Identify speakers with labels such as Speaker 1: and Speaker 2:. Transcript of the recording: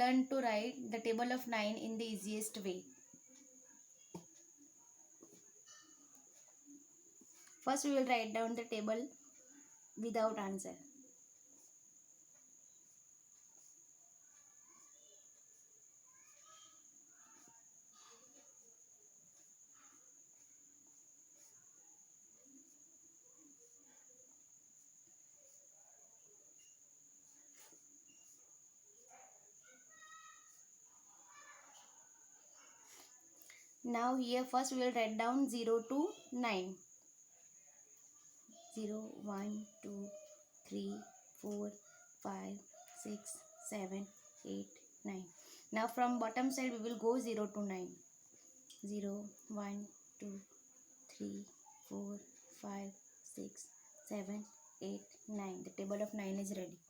Speaker 1: learn to write the table of 9 in the easiest way. First we will write down the table without answer. Now here first we will write down 0 to 9. 0, 1, 2, 3, 4, 5, 6, 7, 8, 9. Now from bottom side we will go 0 to 9. 0, 1, 2, 3, 4, 5, 6, 7, 8, 9. The table of 9 is ready.